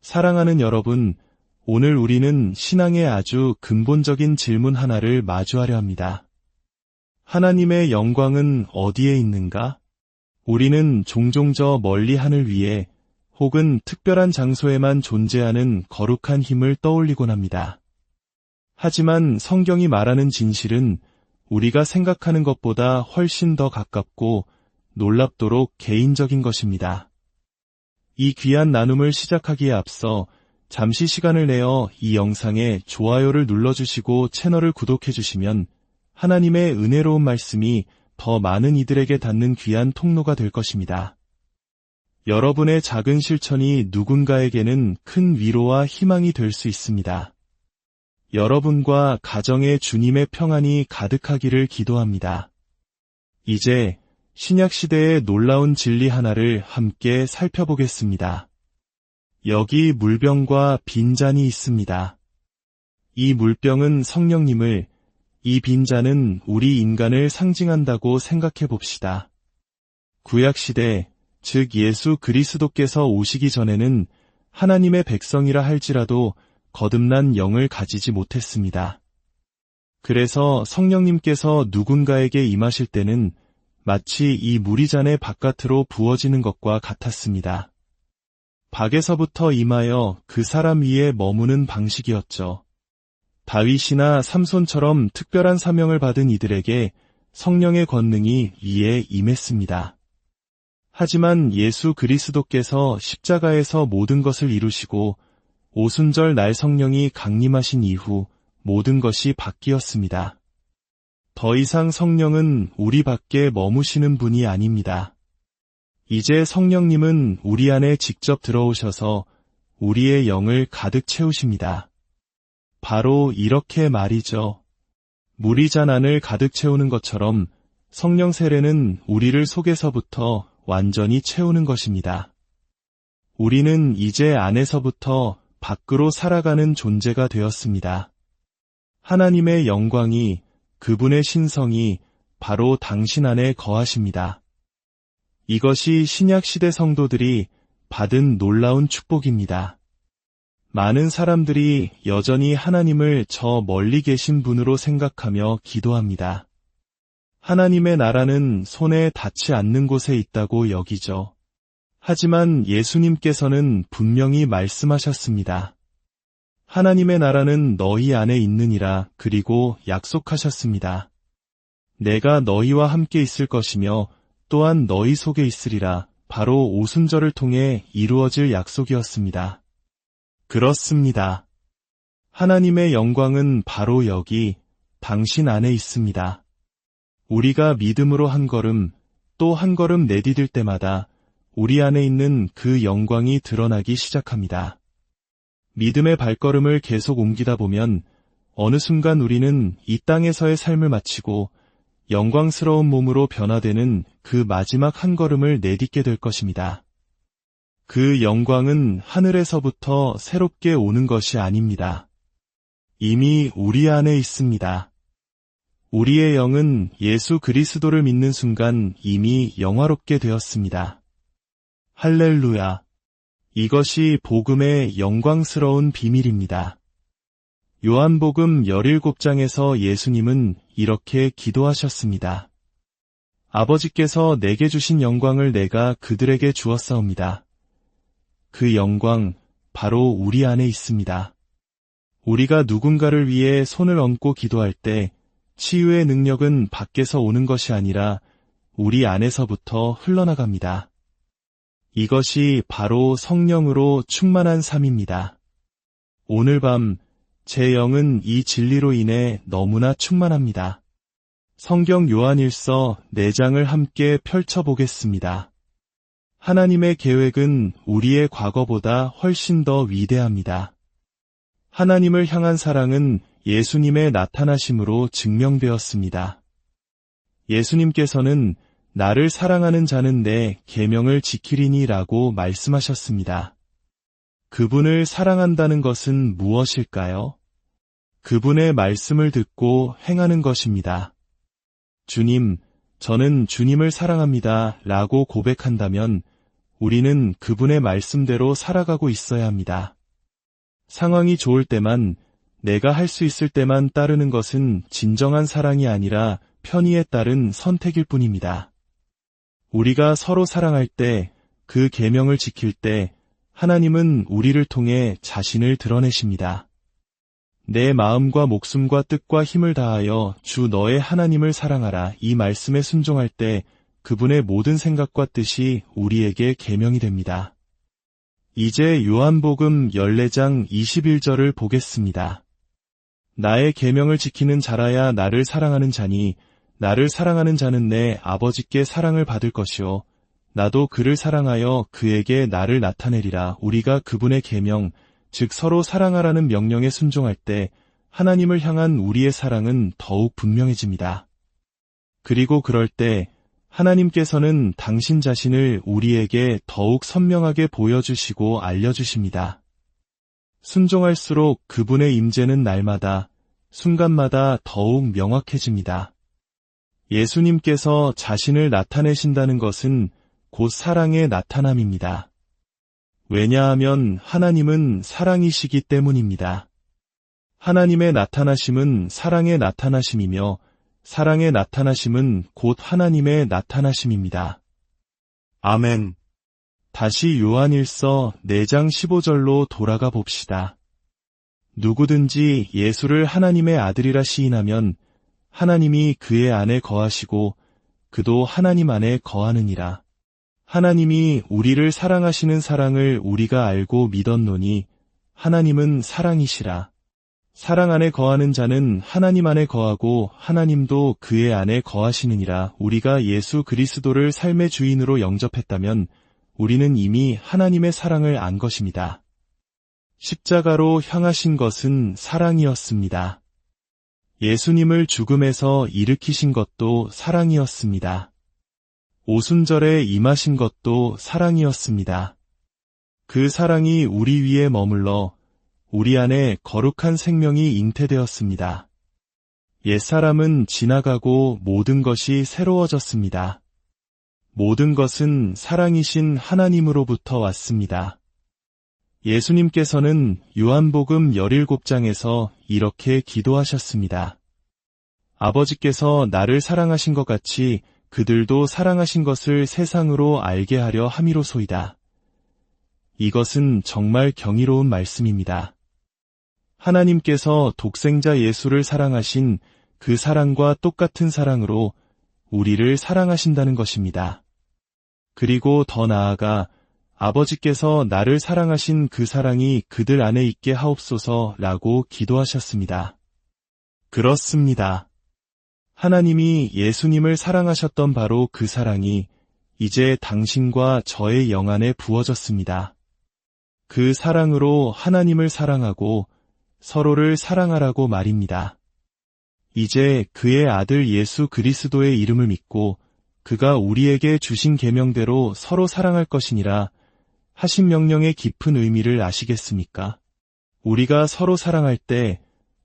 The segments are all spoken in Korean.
사랑하는 여러분, 오늘 우리는 신앙의 아주 근본적인 질문 하나를 마주하려 합니다. 하나님의 영광은 어디에 있는가? 우리는 종종 저 멀리 하늘 위에 혹은 특별한 장소에만 존재하는 거룩한 힘을 떠올리곤 합니다. 하지만 성경이 말하는 진실은 우리가 생각하는 것보다 훨씬 더 가깝고 놀랍도록 개인적인 것입니다. 이 귀한 나눔을 시작하기에 앞서 잠시 시간을 내어 이 영상에 좋아요를 눌러주시고 채널을 구독해주시면 하나님의 은혜로운 말씀이 더 많은 이들에게 닿는 귀한 통로가 될 것입니다. 여러분의 작은 실천이 누군가에게는 큰 위로와 희망이 될 수 있습니다. 여러분과 가정에 주님의 평안이 가득하기를 기도합니다. 이제 신약시대의 놀라운 진리 하나를 함께 살펴보겠습니다. 여기 물병과 빈잔이 있습니다. 이 물병은 성령님을, 이 빈잔은 우리 인간을 상징한다고 생각해 봅시다. 구약시대, 즉 예수 그리스도께서 오시기 전에는 하나님의 백성이라 할지라도 거듭난 영을 가지지 못했습니다. 그래서 성령님께서 누군가에게 임하실 때는 마치 이 무리잔의 바깥으로 부어지는 것과 같았습니다. 밖에서부터 임하여 그 사람 위에 머무는 방식이었죠. 다윗이나 삼손처럼 특별한 사명을 받은 이들에게 성령의 권능이 위에 임했습니다. 하지만 예수 그리스도께서 십자가에서 모든 것을 이루시고 오순절 날 성령이 강림하신 이후 모든 것이 바뀌었습니다. 더 이상 성령은 우리 밖에 머무시는 분이 아닙니다. 이제 성령님은 우리 안에 직접 들어오셔서 우리의 영을 가득 채우십니다. 바로 이렇게 말이죠. 물이 잔 안을 가득 채우는 것처럼 성령 세례는 우리를 속에서부터 완전히 채우는 것입니다. 우리는 이제 안에서부터 밖으로 살아가는 존재가 되었습니다. 하나님의 영광이, 그분의 신성이 바로 당신 안에 거하십니다. 이것이 신약시대 성도들이 받은 놀라운 축복입니다. 많은 사람들이 여전히 하나님을 저 멀리 계신 분으로 생각하며 기도합니다. 하나님의 나라는 손에 닿지 않는 곳에 있다고 여기죠. 하지만 예수님께서는 분명히 말씀하셨습니다. 하나님의 나라는 너희 안에 있느니라. 그리고 약속하셨습니다. 내가 너희와 함께 있을 것이며 또한 너희 속에 있으리라. 바로 오순절을 통해 이루어질 약속이었습니다. 그렇습니다. 하나님의 영광은 바로 여기 당신 안에 있습니다. 우리가 믿음으로 한 걸음 또 한 걸음 내디딜 때마다 우리 안에 있는 그 영광이 드러나기 시작합니다. 믿음의 발걸음을 계속 옮기다 보면 어느 순간 우리는 이 땅에서의 삶을 마치고 영광스러운 몸으로 변화되는 그 마지막 한 걸음을 내딛게 될 것입니다. 그 영광은 하늘에서부터 새롭게 오는 것이 아닙니다. 이미 우리 안에 있습니다. 우리의 영은 예수 그리스도를 믿는 순간 이미 영화롭게 되었습니다. 할렐루야! 이것이 복음의 영광스러운 비밀입니다. 요한복음 17장에서 예수님은 이렇게 기도하셨습니다. 아버지께서 내게 주신 영광을 내가 그들에게 주었사옵니다. 그 영광, 바로 우리 안에 있습니다. 우리가 누군가를 위해 손을 얹고 기도할 때 치유의 능력은 밖에서 오는 것이 아니라 우리 안에서부터 흘러나갑니다. 이것이 바로 성령으로 충만한 삶입니다. 오늘 밤 제 영은 이 진리로 인해 너무나 충만합니다. 성경 요한일서 4장을 함께 펼쳐보겠습니다. 하나님의 계획은 우리의 과거보다 훨씬 더 위대합니다. 하나님을 향한 사랑은 예수님의 나타나심으로 증명되었습니다. 예수님께서는 나를 사랑하는 자는 내 계명을 지키리니 라고 말씀하셨습니다. 그분을 사랑한다는 것은 무엇일까요? 그분의 말씀을 듣고 행하는 것입니다. 주님, 저는 주님을 사랑합니다 라고 고백한다면 우리는 그분의 말씀대로 살아가고 있어야 합니다. 상황이 좋을 때만, 내가 할 수 있을 때만 따르는 것은 진정한 사랑이 아니라 편의에 따른 선택일 뿐입니다. 우리가 서로 사랑할 때, 그 계명을 지킬 때, 하나님은 우리를 통해 자신을 드러내십니다. 내 마음과 목숨과 뜻과 힘을 다하여 주 너의 하나님을 사랑하라, 이 말씀에 순종할 때 그분의 모든 생각과 뜻이 우리에게 계명이 됩니다. 이제 요한복음 14장 21절을 보겠습니다. 나의 계명을 지키는 자라야 나를 사랑하는 자니 나를 사랑하는 자는 내 아버지께 사랑을 받을 것이요 나도 그를 사랑하여 그에게 나를 나타내리라. 우리가 그분의 계명, 즉 서로 사랑하라는 명령에 순종할 때 하나님을 향한 우리의 사랑은 더욱 분명해집니다. 그리고 그럴 때 하나님께서는 당신 자신을 우리에게 더욱 선명하게 보여주시고 알려주십니다. 순종할수록 그분의 임재는 날마다, 순간마다 더욱 명확해집니다. 예수님께서 자신을 나타내신다는 것은 곧 사랑의 나타남입니다. 왜냐하면 하나님은 사랑이시기 때문입니다. 하나님의 나타나심은 사랑의 나타나심이며 사랑의 나타나심은 곧 하나님의 나타나심입니다. 아멘. 다시 요한일서 4장 15절로 돌아가 봅시다. 누구든지 예수를 하나님의 아들이라 시인하면 하나님이 그의 안에 거하시고 그도 하나님 안에 거하느니라. 하나님이 우리를 사랑하시는 사랑을 우리가 알고 믿었노니 하나님은 사랑이시라. 사랑 안에 거하는 자는 하나님 안에 거하고 하나님도 그의 안에 거하시느니라. 우리가 예수 그리스도를 삶의 주인으로 영접했다면 우리는 이미 하나님의 사랑을 안 것입니다. 십자가로 향하신 것은 사랑이었습니다. 예수님을 죽음에서 일으키신 것도 사랑이었습니다. 오순절에 임하신 것도 사랑이었습니다. 그 사랑이 우리 위에 머물러 우리 안에 거룩한 생명이 잉태되었습니다. 옛사람은 지나가고 모든 것이 새로워졌습니다. 모든 것은 사랑이신 하나님으로부터 왔습니다. 예수님께서는 요한복음 17장에서 이렇게 기도하셨습니다. 아버지께서 나를 사랑하신 것 같이 그들도 사랑하신 것을 세상으로 알게 하려 함이로소이다. 이것은 정말 경이로운 말씀입니다. 하나님께서 독생자 예수를 사랑하신 그 사랑과 똑같은 사랑으로 우리를 사랑하신다는 것입니다. 그리고 더 나아가 아버지께서 나를 사랑하신 그 사랑이 그들 안에 있게 하옵소서라고 기도하셨습니다. 그렇습니다. 하나님이 예수님을 사랑하셨던 바로 그 사랑이 이제 당신과 저의 영 안에 부어졌습니다. 그 사랑으로 하나님을 사랑하고 서로를 사랑하라고 말입니다. 이제 그의 아들 예수 그리스도의 이름을 믿고 그가 우리에게 주신 계명대로 서로 사랑할 것이니라 하신 명령의 깊은 의미를 아시겠습니까? 우리가 서로 사랑할 때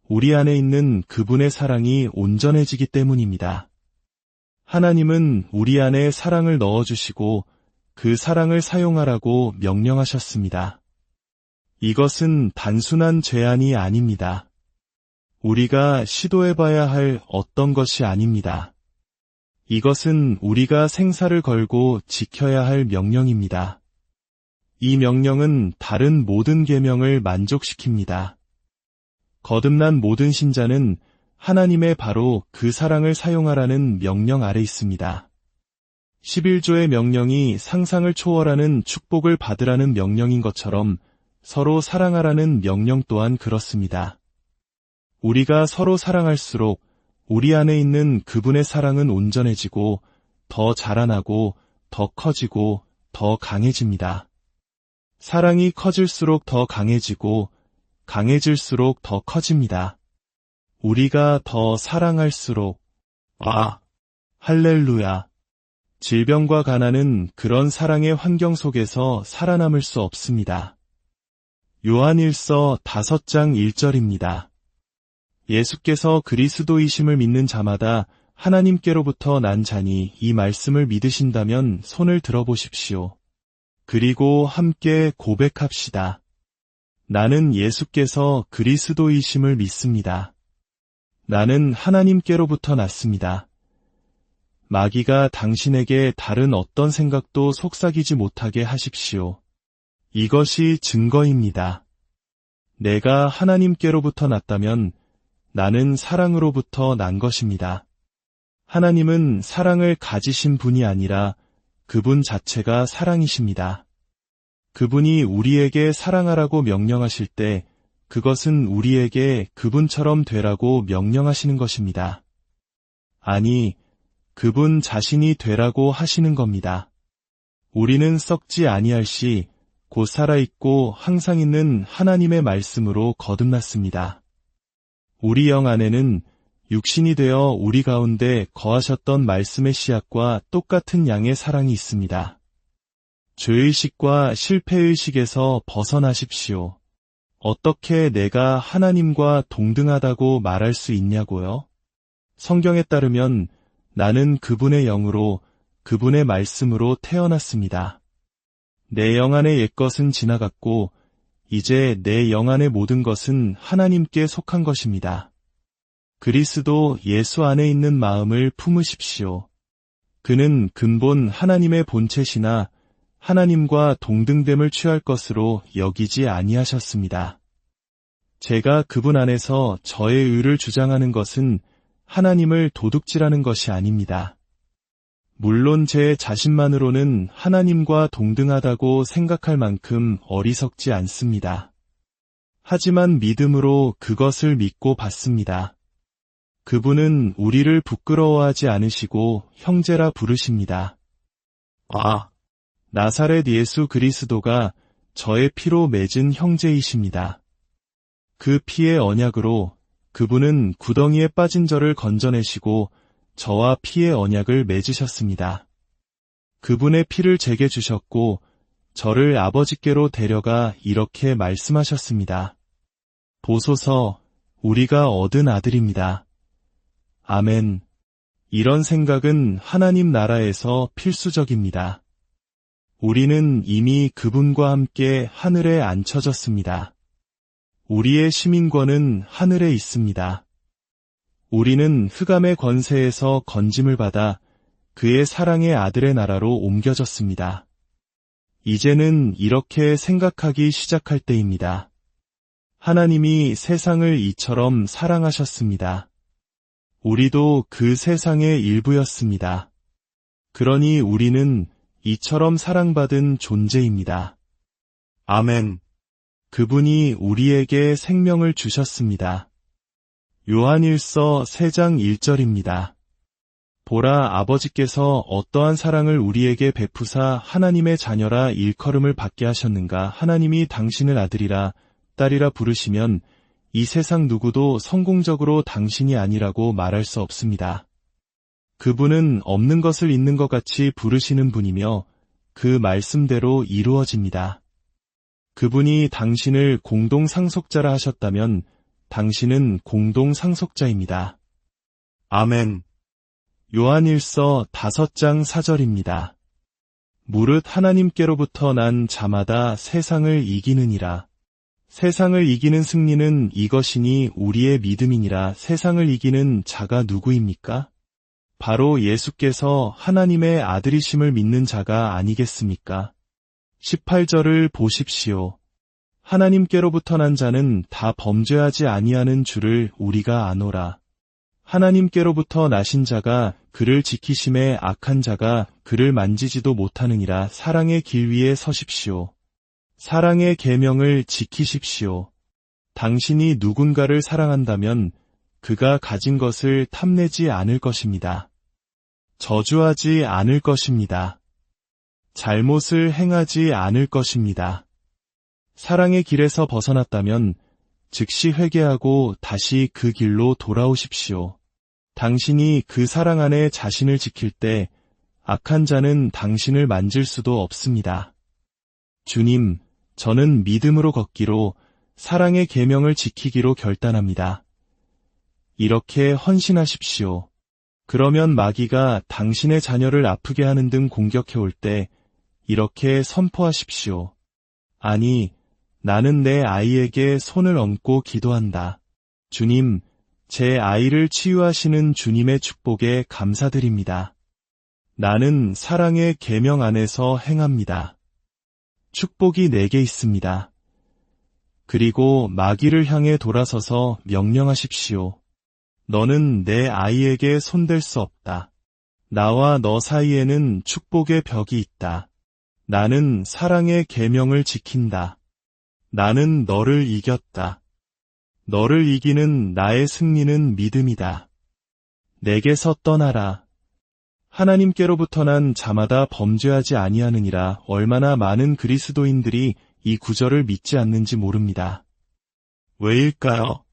우리 안에 있는 그분의 사랑이 온전해지기 때문입니다. 하나님은 우리 안에 사랑을 넣어주시고 그 사랑을 사용하라고 명령하셨습니다. 이것은 단순한 제안이 아닙니다. 우리가 시도해봐야 할 어떤 것이 아닙니다. 이것은 우리가 생사를 걸고 지켜야 할 명령입니다. 이 명령은 다른 모든 계명을 만족시킵니다. 거듭난 모든 신자는 하나님의 바로 그 사랑을 사용하라는 명령 아래 있습니다. 11조의 명령이 상상을 초월하는 축복을 받으라는 명령인 것처럼 서로 사랑하라는 명령 또한 그렇습니다. 우리가 서로 사랑할수록 우리 안에 있는 그분의 사랑은 온전해지고 더 자라나고 더 커지고 더 강해집니다. 사랑이 커질수록 더 강해지고 강해질수록 더 커집니다. 우리가 더 사랑할수록 할렐루야. 질병과 가난은 그런 사랑의 환경 속에서 살아남을 수 없습니다. 요한일서 5장 1절입니다. 예수께서 그리스도이심을 믿는 자마다 하나님께로부터 난 자니 이 말씀을 믿으신다면 손을 들어보십시오. 그리고 함께 고백합시다. 나는 예수께서 그리스도이심을 믿습니다. 나는 하나님께로부터 났습니다. 마귀가 당신에게 다른 어떤 생각도 속삭이지 못하게 하십시오. 이것이 증거입니다. 내가 하나님께로부터 났다면 나는 사랑으로부터 난 것입니다. 하나님은 사랑을 가지신 분이 아니라 그분 자체가 사랑이십니다. 그분이 우리에게 사랑하라고 명령하실 때 그것은 우리에게 그분처럼 되라고 명령하시는 것입니다. 아니, 그분 자신이 되라고 하시는 겁니다. 우리는 썩지 아니할 시 곧 살아있고 항상 있는 하나님의 말씀으로 거듭났습니다. 우리 영 안에는 육신이 되어 우리 가운데 거하셨던 말씀의 씨앗과 똑같은 양의 사랑이 있습니다. 죄의식과 실패의식에서 벗어나십시오. 어떻게 내가 하나님과 동등하다고 말할 수 있냐고요? 성경에 따르면 나는 그분의 영으로 그분의 말씀으로 태어났습니다. 내 영 안의 옛것은 지나갔고 이제 내 영 안의 모든 것은 하나님께 속한 것입니다. 그리스도 예수 안에 있는 마음을 품으십시오. 그는 근본 하나님의 본체시나 하나님과 동등됨을 취할 것으로 여기지 아니하셨습니다. 제가 그분 안에서 저의 의를 주장하는 것은 하나님을 도둑질하는 것이 아닙니다. 물론 제 자신만으로는 하나님과 동등하다고 생각할 만큼 어리석지 않습니다. 하지만 믿음으로 그것을 믿고 받습니다. 그분은 우리를 부끄러워하지 않으시고 형제라 부르십니다. 나사렛 예수 그리스도가 저의 피로 맺은 형제이십니다. 그 피의 언약으로 그분은 구덩이에 빠진 저를 건져내시고 저와 피의 언약을 맺으셨습니다. 그분의 피를 제게 주셨고 저를 아버지께로 데려가 이렇게 말씀하셨습니다. 보소서, 우리가 얻은 아들입니다. 아멘. 이런 생각은 하나님 나라에서 필수적입니다. 우리는 이미 그분과 함께 하늘에 앉혀졌습니다. 우리의 시민권은 하늘에 있습니다. 우리는 흑암의 권세에서 건짐을 받아 그의 사랑의 아들의 나라로 옮겨졌습니다. 이제는 이렇게 생각하기 시작할 때입니다. 하나님이 세상을 이처럼 사랑하셨습니다. 우리도 그 세상의 일부였습니다. 그러니 우리는 이처럼 사랑받은 존재입니다. 아멘. 그분이 우리에게 생명을 주셨습니다. 요한일서 3장 1절입니다. 보라, 아버지께서 어떠한 사랑을 우리에게 베푸사 하나님의 자녀라 일컬음을 받게 하셨는가. 하나님이 당신을 아들이라 딸이라 부르시면 이 세상 누구도 성공적으로 당신이 아니라고 말할 수 없습니다. 그분은 없는 것을 있는 것 같이 부르시는 분이며 그 말씀대로 이루어집니다. 그분이 당신을 공동상속자라 하셨다면 당신은 공동상속자입니다. 아멘. 요한일서 5장 4절입니다. 무릇 하나님께로부터 난 자마다 세상을 이기느니라. 세상을 이기는 승리는 이것이니 우리의 믿음이니라. 세상을 이기는 자가 누구입니까? 바로 예수께서 하나님의 아들이심을 믿는 자가 아니겠습니까? 18절을 보십시오. 하나님께로부터 난 자는 다 범죄하지 아니하는 줄을 우리가 아노라. 하나님께로부터 나신 자가 그를 지키심에 악한 자가 그를 만지지도 못하느니라. 사랑의 길 위에 서십시오. 사랑의 계명을 지키십시오. 당신이 누군가를 사랑한다면 그가 가진 것을 탐내지 않을 것입니다. 저주하지 않을 것입니다. 잘못을 행하지 않을 것입니다. 사랑의 길에서 벗어났다면 즉시 회개하고 다시 그 길로 돌아오십시오. 당신이 그 사랑 안에 자신을 지킬 때 악한 자는 당신을 만질 수도 없습니다. 주님, 저는 믿음으로 걷기로 사랑의 계명을 지키기로 결단합니다. 이렇게 헌신하십시오. 그러면 마귀가 당신의 자녀를 아프게 하는 등 공격해 올 때 이렇게 선포하십시오. 아니, 나는 내 아이에게 손을 얹고 기도한다. 주님, 제 아이를 치유하시는 주님의 축복에 감사드립니다. 나는 사랑의 계명 안에서 행합니다. 축복이 내게 있습니다. 그리고 마귀를 향해 돌아서서 명령하십시오. 너는 내 아이에게 손댈 수 없다. 나와 너 사이에는 축복의 벽이 있다. 나는 사랑의 계명을 지킨다. 나는 너를 이겼다. 너를 이기는 나의 승리는 믿음이다. 내게서 떠나라. 하나님께로부터 난 자마다 범죄하지 아니하느니라. 얼마나 많은 그리스도인들이 이 구절을 믿지 않는지 모릅니다. 왜일까요?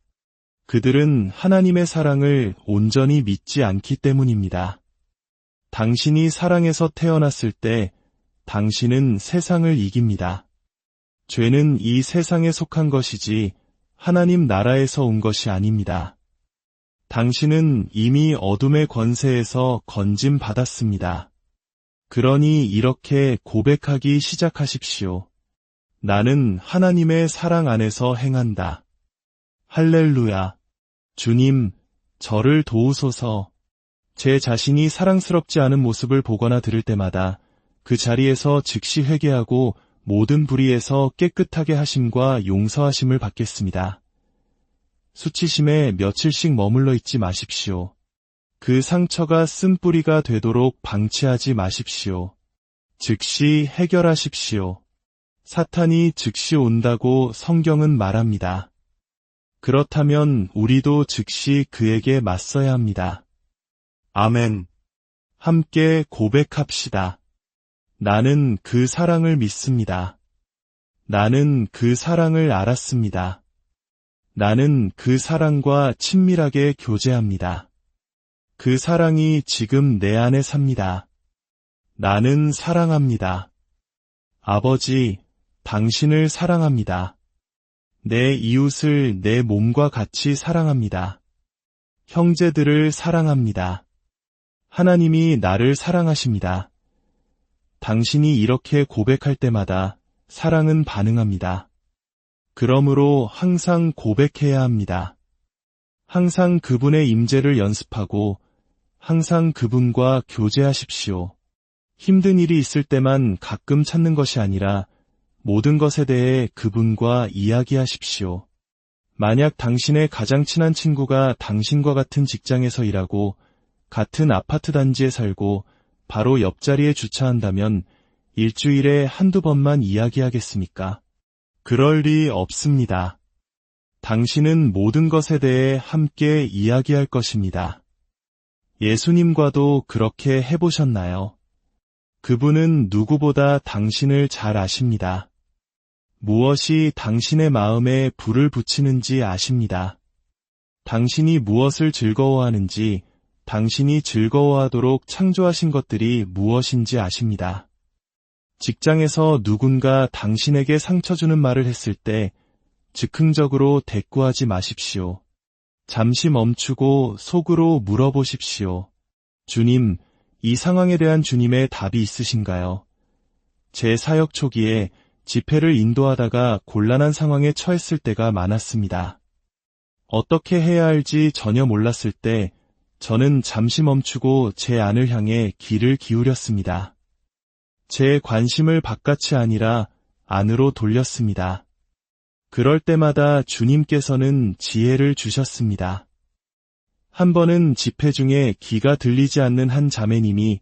그들은 하나님의 사랑을 온전히 믿지 않기 때문입니다. 당신이 사랑에서 태어났을 때 당신은 세상을 이깁니다. 죄는 이 세상에 속한 것이지 하나님 나라에서 온 것이 아닙니다. 당신은 이미 어둠의 권세에서 건짐 받았습니다. 그러니 이렇게 고백하기 시작하십시오. 나는 하나님의 사랑 안에서 행한다. 할렐루야. 주님, 저를 도우소서. 제 자신이 사랑스럽지 않은 모습을 보거나 들을 때마다 그 자리에서 즉시 회개하고 모든 불의에서 깨끗하게 하심과 용서하심을 받겠습니다. 수치심에 며칠씩 머물러 있지 마십시오. 그 상처가 쓴뿌리가 되도록 방치하지 마십시오. 즉시 해결하십시오. 사탄이 즉시 온다고 성경은 말합니다. 그렇다면 우리도 즉시 그에게 맞서야 합니다. 아멘. 함께 고백합시다. 나는 그 사랑을 믿습니다. 나는 그 사랑을 알았습니다. 나는 그 사랑과 친밀하게 교제합니다. 그 사랑이 지금 내 안에 삽니다. 나는 사랑합니다. 아버지, 당신을 사랑합니다. 내 이웃을 내 몸과 같이 사랑합니다. 형제들을 사랑합니다. 하나님이 나를 사랑하십니다. 당신이 이렇게 고백할 때마다 사랑은 반응합니다. 그러므로 항상 고백해야 합니다. 항상 그분의 임재를 연습하고 항상 그분과 교제하십시오. 힘든 일이 있을 때만 가끔 찾는 것이 아니라 모든 것에 대해 그분과 이야기하십시오. 만약 당신의 가장 친한 친구가 당신과 같은 직장에서 일하고 같은 아파트 단지에 살고 바로 옆자리에 주차한다면 일주일에 한두 번만 이야기하겠습니까? 그럴 리 없습니다. 당신은 모든 것에 대해 함께 이야기할 것입니다. 예수님과도 그렇게 해보셨나요? 그분은 누구보다 당신을 잘 아십니다. 무엇이 당신의 마음에 불을 붙이는지 아십니다. 당신이 무엇을 즐거워하는지, 당신이 즐거워하도록 창조하신 것들이 무엇인지 아십니다. 직장에서 누군가 당신에게 상처 주는 말을 했을 때 즉흥적으로 대꾸하지 마십시오. 잠시 멈추고 속으로 물어보십시오. 주님, 이 상황에 대한 주님의 답이 있으신가요? 제 사역 초기에 집회를 인도하다가 곤란한 상황에 처했을 때가 많았습니다. 어떻게 해야 할지 전혀 몰랐을 때 저는 잠시 멈추고 제 안을 향해 귀를 기울였습니다. 제 관심을 바깥이 아니라 안으로 돌렸습니다. 그럴 때마다 주님께서는 지혜를 주셨습니다. 한 번은 집회 중에 귀가 들리지 않는 한 자매님이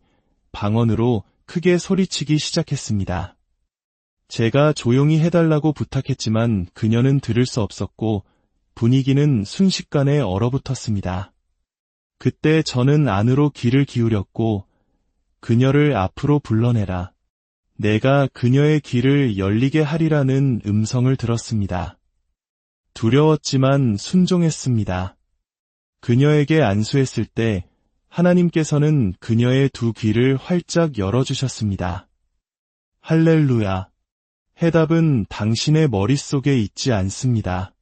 방언으로 크게 소리치기 시작했습니다. 제가 조용히 해달라고 부탁했지만 그녀는 들을 수 없었고 분위기는 순식간에 얼어붙었습니다. 그때 저는 안으로 귀를 기울였고 그녀를 앞으로 불러내라. 내가 그녀의 귀를 열리게 하리라는 음성을 들었습니다. 두려웠지만 순종했습니다. 그녀에게 안수했을 때 하나님께서는 그녀의 두 귀를 활짝 열어주셨습니다. 할렐루야. 해답은 당신의 머릿속에 있지 않습니다.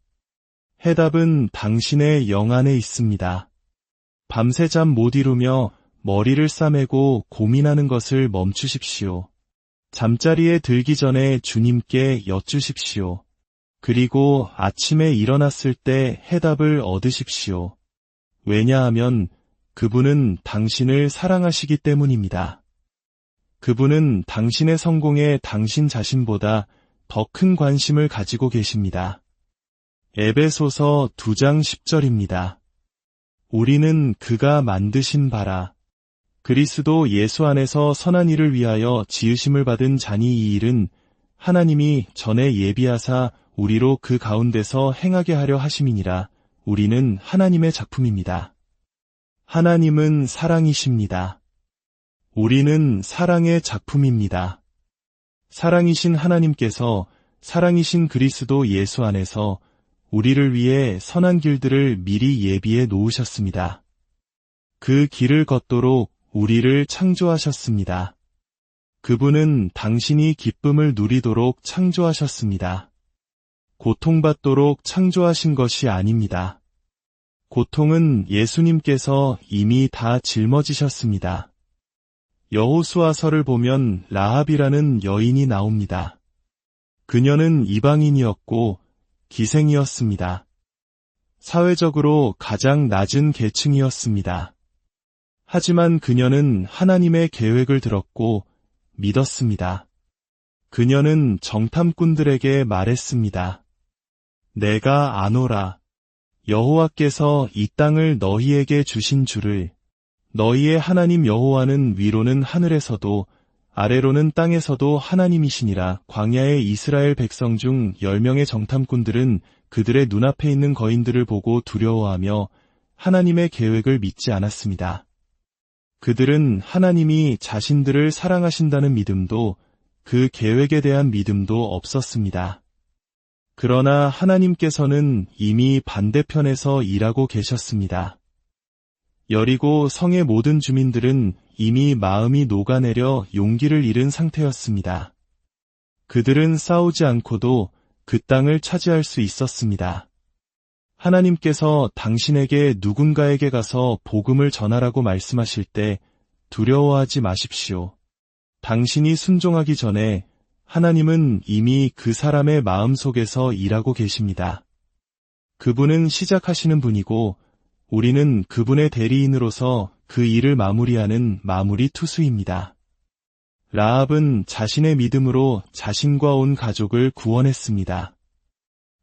해답은 당신의 영 안에 있습니다. 밤새 잠 못 이루며 머리를 싸매고 고민하는 것을 멈추십시오. 잠자리에 들기 전에 주님께 여쭈십시오. 그리고 아침에 일어났을 때 해답을 얻으십시오. 왜냐하면 그분은 당신을 사랑하시기 때문입니다. 그분은 당신의 성공에 당신 자신보다 더 큰 관심을 가지고 계십니다. 에베소서 2장 10절입니다. 우리는 그가 만드신 바라. 그리스도 예수 안에서 선한 일을 위하여 지으심을 받은 자니 이 일은 하나님이 전에 예비하사 우리로 그 가운데서 행하게 하려 하심이니라. 우리는 하나님의 작품입니다. 하나님은 사랑이십니다. 우리는 사랑의 작품입니다. 사랑이신 하나님께서 사랑이신 그리스도 예수 안에서 우리를 위해 선한 길들을 미리 예비해 놓으셨습니다. 그 길을 걷도록 우리를 창조하셨습니다. 그분은 당신이 기쁨을 누리도록 창조하셨습니다. 고통받도록 창조하신 것이 아닙니다. 고통은 예수님께서 이미 다 짊어지셨습니다. 여호수아서를 보면 라합이라는 여인이 나옵니다. 그녀는 이방인이었고 기생이었습니다. 사회적으로 가장 낮은 계층이었습니다. 하지만 그녀는 하나님의 계획을 들었고 믿었습니다. 그녀는 정탐꾼들에게 말했습니다. 내가 아노라. 여호와께서 이 땅을 너희에게 주신 줄을. 너희의 하나님 여호와는 위로는 하늘에서도 아래로는 땅에서도 하나님이시니라. 광야의 이스라엘 백성 중 10명의 정탐꾼들은 그들의 눈앞에 있는 거인들을 보고 두려워하며 하나님의 계획을 믿지 않았습니다. 그들은 하나님이 자신들을 사랑하신다는 믿음도 그 계획에 대한 믿음도 없었습니다. 그러나 하나님께서는 이미 반대편에서 일하고 계셨습니다. 여리고 성의 모든 주민들은 이미 마음이 녹아내려 용기를 잃은 상태였습니다. 그들은 싸우지 않고도 그 땅을 차지할 수 있었습니다. 하나님께서 당신에게 누군가에게 가서 복음을 전하라고 말씀하실 때 두려워하지 마십시오. 당신이 순종하기 전에 하나님은 이미 그 사람의 마음속에서 일하고 계십니다. 그분은 시작하시는 분이고 우리는 그분의 대리인으로서 그 일을 마무리하는 마무리 투수입니다. 라합은 자신의 믿음으로 자신과 온 가족을 구원했습니다.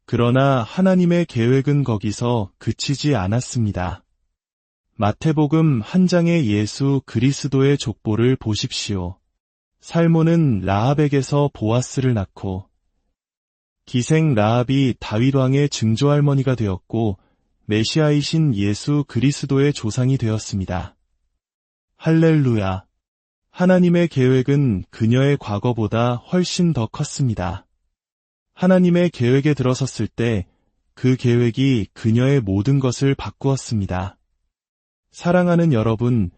그러나 하나님의 계획은 거기서 그치지 않았습니다. 마태복음 1장의 예수 그리스도의 족보를 보십시오. 살몬은 라합에게서 보아스를 낳고 기생 라합이 다윗 왕의 증조할머니가 되었고 메시아이신 예수 그리스도의 조상이 되었습니다. 할렐루야! 하나님의 계획은 그녀의 과거보다 훨씬 더 컸습니다. 하나님의 계획에 들어섰을 때 그 계획이 그녀의 모든 것을 바꾸었습니다. 사랑하는 여러분,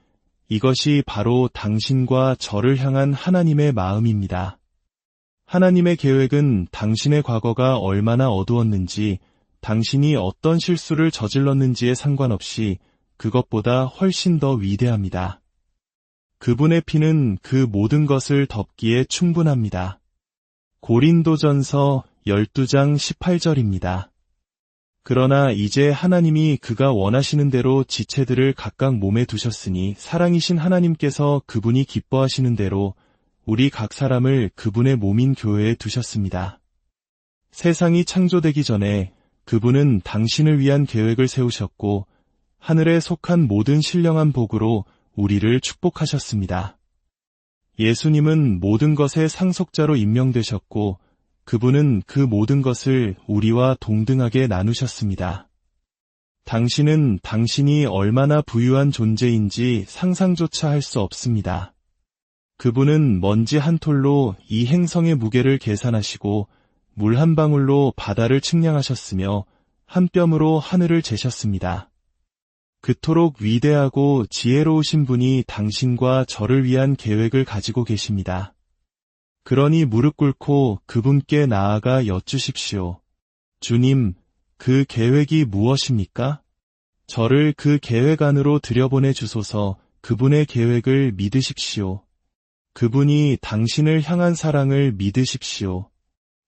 이것이 바로 당신과 저를 향한 하나님의 마음입니다. 하나님의 계획은 당신의 과거가 얼마나 어두웠는지, 당신이 어떤 실수를 저질렀는지에 상관없이 그것보다 훨씬 더 위대합니다. 그분의 피는 그 모든 것을 덮기에 충분합니다. 고린도전서 12장 18절입니다. 그러나 이제 하나님이 그가 원하시는 대로 지체들을 각각 몸에 두셨으니 사랑이신 하나님께서 그분이 기뻐하시는 대로 우리 각 사람을 그분의 몸인 교회에 두셨습니다. 세상이 창조되기 전에 그분은 당신을 위한 계획을 세우셨고 하늘에 속한 모든 신령한 복으로 우리를 축복하셨습니다. 예수님은 모든 것의 상속자로 임명되셨고 그분은 그 모든 것을 우리와 동등하게 나누셨습니다. 당신은 당신이 얼마나 부유한 존재인지 상상조차 할 수 없습니다. 그분은 먼지 한 톨로 이 행성의 무게를 계산하시고 물 한 방울로 바다를 측량하셨으며 한 뼘으로 하늘을 재셨습니다. 그토록 위대하고 지혜로우신 분이 당신과 저를 위한 계획을 가지고 계십니다. 그러니 무릎 꿇고 그분께 나아가 여쭈십시오. 주님, 그 계획이 무엇입니까? 저를 그 계획 안으로 들여보내 주소서. 그분의 계획을 믿으십시오. 그분이 당신을 향한 사랑을 믿으십시오.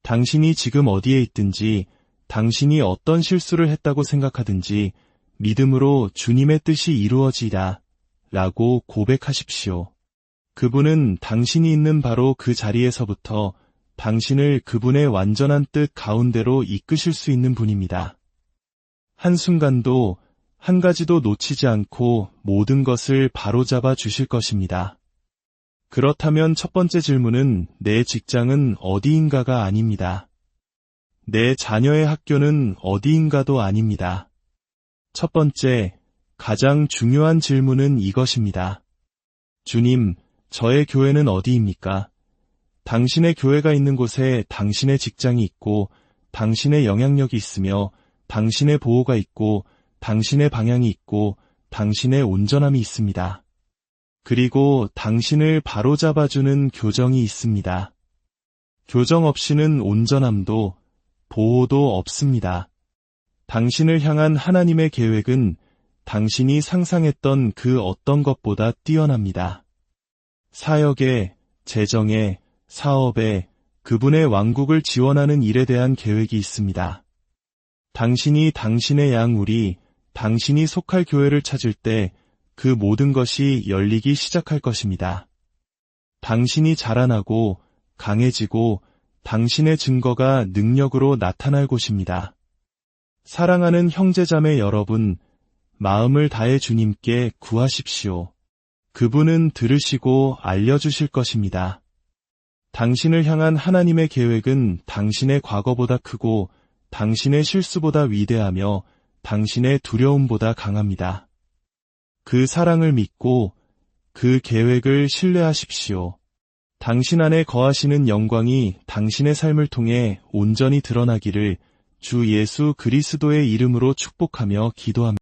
당신이 지금 어디에 있든지, 당신이 어떤 실수를 했다고 생각하든지 믿음으로 주님의 뜻이 이루어지라 라고 고백하십시오. 그분은 당신이 있는 바로 그 자리에서부터 당신을 그분의 완전한 뜻 가운데로 이끄실 수 있는 분입니다. 한순간도 한 가지도 놓치지 않고 모든 것을 바로잡아 주실 것입니다. 그렇다면 첫 번째 질문은 내 직장은 어디인가가 아닙니다. 내 자녀의 학교는 어디인가도 아닙니다. 첫 번째, 가장 중요한 질문은 이것입니다. 주님, 저의 교회는 어디입니까? 당신의 교회가 있는 곳에 당신의 직장이 있고, 당신의 영향력이 있으며, 당신의 보호가 있고, 당신의 방향이 있고, 당신의 온전함이 있습니다. 그리고 당신을 바로잡아주는 교정이 있습니다. 교정 없이는 온전함도, 보호도 없습니다. 당신을 향한 하나님의 계획은 당신이 상상했던 그 어떤 것보다 뛰어납니다. 사역에, 재정에, 사업에, 그분의 왕국을 지원하는 일에 대한 계획이 있습니다. 당신이 당신의 양우리, 당신이 속할 교회를 찾을 때 그 모든 것이 열리기 시작할 것입니다. 당신이 자라나고 강해지고 당신의 증거가 능력으로 나타날 곳입니다. 사랑하는 형제자매 여러분, 마음을 다해 주님께 구하십시오. 그분은 들으시고 알려주실 것입니다. 당신을 향한 하나님의 계획은 당신의 과거보다 크고 당신의 실수보다 위대하며 당신의 두려움보다 강합니다. 그 사랑을 믿고 그 계획을 신뢰하십시오. 당신 안에 거하시는 영광이 당신의 삶을 통해 온전히 드러나기를 주 예수 그리스도의 이름으로 축복하며 기도합니다.